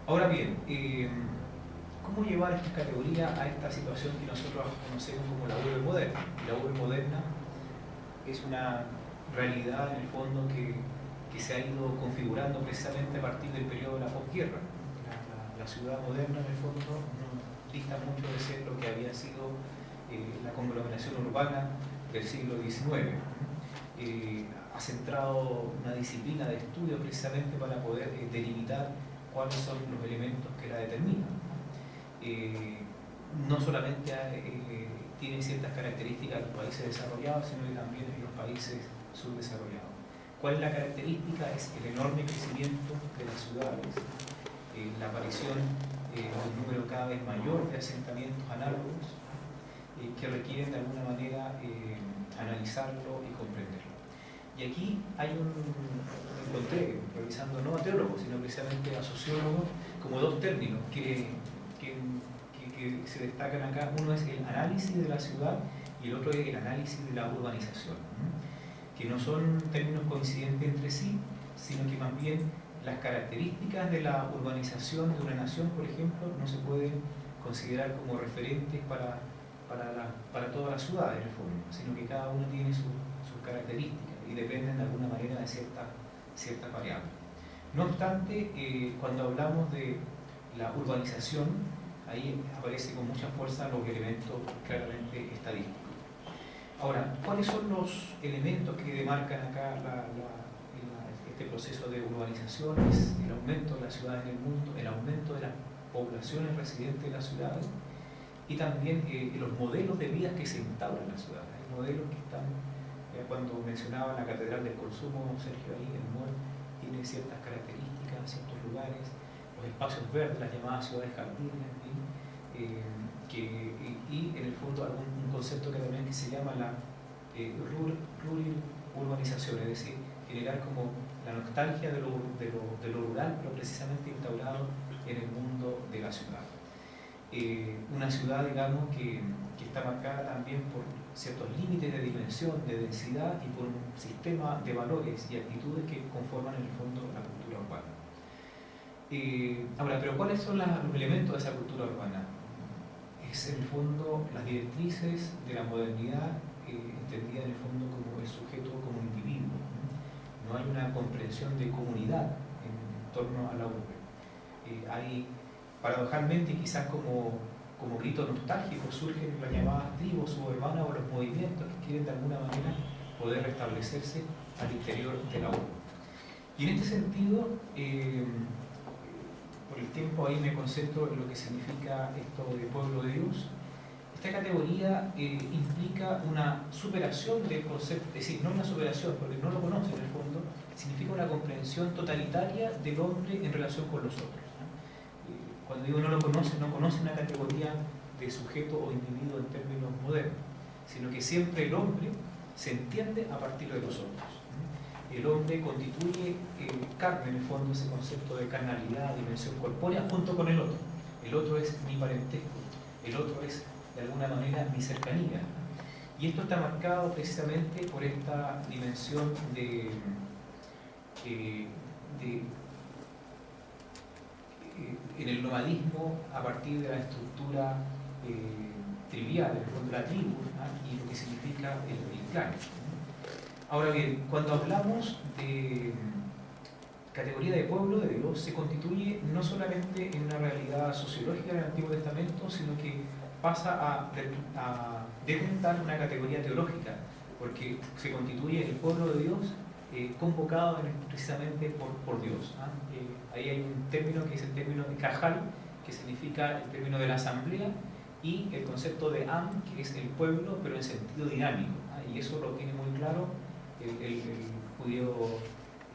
Ahora bien, ¿cómo llevar esta categoría a esta situación que nosotros conocemos como la urbe moderna? La urbe moderna es una realidad en el fondo que se ha ido configurando precisamente a partir del periodo de la posguerra. La ciudad moderna en el fondo no dista mucho de ser lo que había sido la conglomeración urbana del siglo XIX. Ha centrado una disciplina de estudio precisamente para poder delimitar cuáles son los elementos que la determinan. No solamente tiene ciertas características en los países desarrollados, sino que también en los países subdesarrollados. ¿Cuál es la característica? Es el enorme crecimiento de las ciudades, la aparición de un número cada vez mayor de asentamientos análogos que requieren de alguna manera analizarlo y comprenderlo. Y aquí hay encontré, revisando no a teólogos, sino precisamente a sociólogos, como dos términos que se destacan acá. Uno es el análisis de la ciudad y el otro es el análisis de la urbanización, que no son términos coincidentes entre sí, sino que más bien las características de la urbanización de una nación, por ejemplo, no se pueden considerar como referentes para todas las ciudades en el fondo, sino que cada uno tiene sus características y dependen de alguna manera de ciertas variables. No obstante, cuando hablamos de la urbanización, ahí aparece con mucha fuerza los elementos claramente estadísticos. Ahora, ¿cuáles son los elementos que demarcan acá este proceso de urbanización? Es el aumento de las ciudades en el mundo, el aumento de las poblaciones residentes en las ciudades y también los modelos de vida que se instauran en las ciudades. Hay modelos que están, cuando mencionaba la Catedral del Consumo, Sergio, ahí el MOL tiene ciertas características, ciertos lugares, los espacios verdes, las llamadas ciudades jardines, y en el fondo un concepto que también se llama la rural urbanización, es decir, generar como la nostalgia de lo rural, pero precisamente instaurado en el mundo de la ciudad. Una ciudad, digamos, que está marcada también por ciertos límites de dimensión, de densidad y por un sistema de valores y actitudes que conforman en el fondo la cultura urbana. Ahora, pero ¿cuáles son los elementos de esa cultura urbana? Es en el fondo las directrices de la modernidad entendida en el fondo como el sujeto, como individuo. No hay una comprensión de comunidad en torno a la urbe. Hay, paradojalmente, quizás como grito nostálgico, surgen las llamadas tribus suburbanas o los movimientos que quieren de alguna manera poder restablecerse al interior de la urbe. Y en este sentido, por el tiempo ahí me concentro en lo que significa esto de pueblo de Dios. Esta categoría implica una superación del concepto, es decir, no una superación, porque no lo conoce en el fondo, significa una comprensión totalitaria del hombre en relación con los otros. Cuando digo no lo conoce, no conoce una categoría de sujeto o individuo en términos modernos, sino que siempre el hombre se entiende a partir de los otros. El hombre constituye carne, en el fondo, ese concepto de carnalidad, dimensión corpórea, junto con el otro. El otro es mi parentesco, el otro es, de alguna manera, mi cercanía. Y esto está marcado precisamente por esta dimensión en el nomadismo a partir de la estructura trivial, en el fondo la tribu, y lo que significa el clan. Ahora bien, cuando hablamos de categoría de pueblo de Dios, se constituye no solamente en una realidad sociológica del Antiguo Testamento, sino que pasa a detentar una categoría teológica, porque se constituye el pueblo de Dios convocado precisamente por Dios. Ahí hay un término que es el término de cajal, que significa el término de la asamblea, y el concepto de am, que es el pueblo, pero en sentido dinámico. Y eso lo tiene muy claro el judío,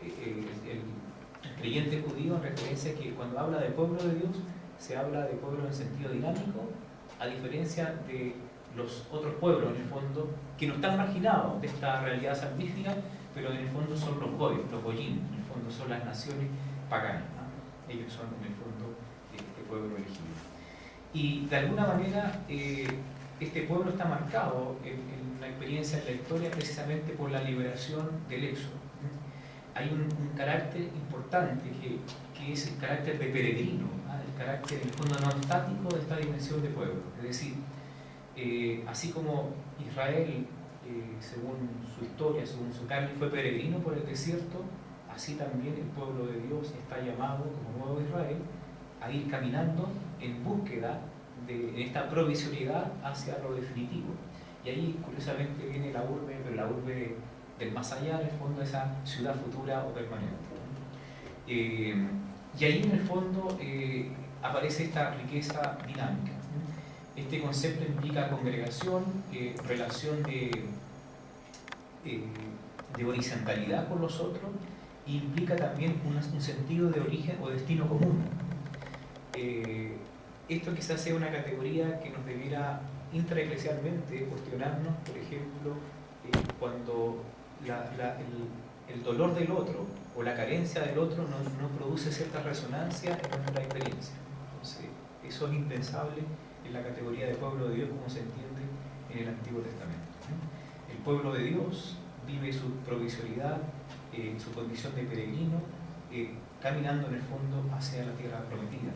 el creyente judío, en referencia a que cuando habla de pueblo de Dios, se habla de pueblo en sentido dinámico, a diferencia de los otros pueblos, en el fondo, que no están marginados de esta realidad salvífica, pero en el fondo son los goyim, en el fondo son las naciones paganas. Ellos son, en el fondo, este pueblo elegido. Y de alguna manera, este pueblo está marcado en la experiencia, en la historia, precisamente por la liberación del Éxodo. hay un carácter importante que es el carácter de peregrino, el carácter en el fondo no estático de esta dimensión de pueblo. Es decir, así como Israel, según su historia, según su carne, fue peregrino por el desierto, así también el pueblo de Dios está llamado, como nuevo Israel, a ir caminando en búsqueda de esta provisionalidad hacia lo definitivo. Y ahí, curiosamente, viene la urbe, pero la urbe del más allá, en el fondo, esa ciudad futura o permanente. Y ahí, en el fondo, aparece esta riqueza dinámica. Este concepto implica congregación, relación de horizontalidad con los otros, e implica también un sentido de origen o destino común. Esto quizás sea una categoría que nos debiera intraeclesialmente cuestionarnos, por ejemplo, cuando el dolor del otro o la carencia del otro no produce cierta resonancia en nuestra experiencia. Entonces, eso es impensable en la categoría de pueblo de Dios como se entiende en el Antiguo Testamento. El pueblo de Dios vive su provisionalidad, su condición de peregrino, caminando en el fondo hacia la tierra prometida.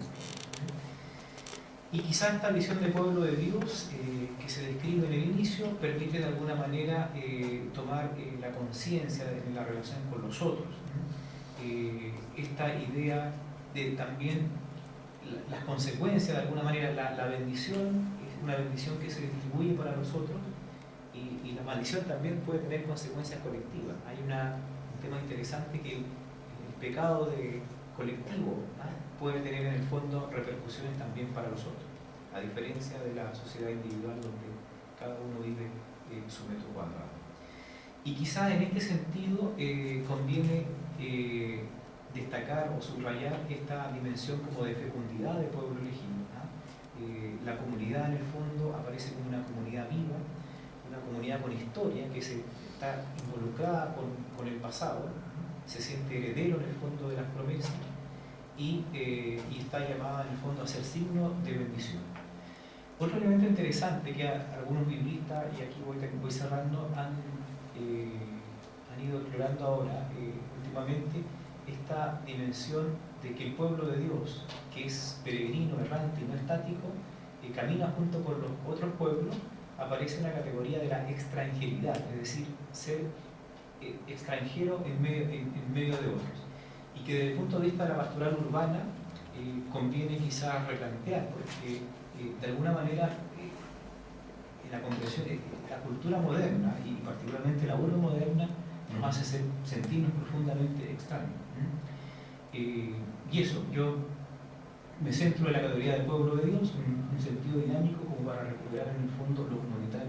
Y quizá esta visión de pueblo de Dios que se describe en el inicio permite de alguna manera tomar la conciencia de la relación con los otros. Esta idea de también las consecuencias, de alguna manera la bendición es una bendición que se distribuye para los otros y la maldición también puede tener consecuencias colectivas. Hay un tema interesante que el pecado colectivo puede tener en el fondo repercusiones también para los otros, a diferencia de la sociedad individual donde cada uno vive su metro cuadrado. Y quizás en este sentido conviene destacar o subrayar esta dimensión como de fecundidad de pueblo elegido. La comunidad en el fondo aparece como una comunidad viva, una comunidad con historia que está involucrada con el pasado, se siente heredero en el fondo de las promesas y está llamada en el fondo a ser signo de bendición. Otro elemento interesante que algunos biblistas, y aquí voy cerrando, han ido explorando ahora últimamente, esta dimensión de que el pueblo de Dios, que es peregrino, errante y no estático, camina junto con los otros pueblos, aparece en la categoría de la extranjeridad, es decir, ser extranjero en medio de otros. Y que desde el punto de vista de la pastoral urbana conviene quizás replantear, porque de alguna manera en la comprensión de la cultura moderna y particularmente la urbe moderna nos hace sentirnos profundamente extraños. Y eso, yo me centro en la categoría del pueblo de Dios, un sentido dinámico como para recuperar en el fondo lo comunitario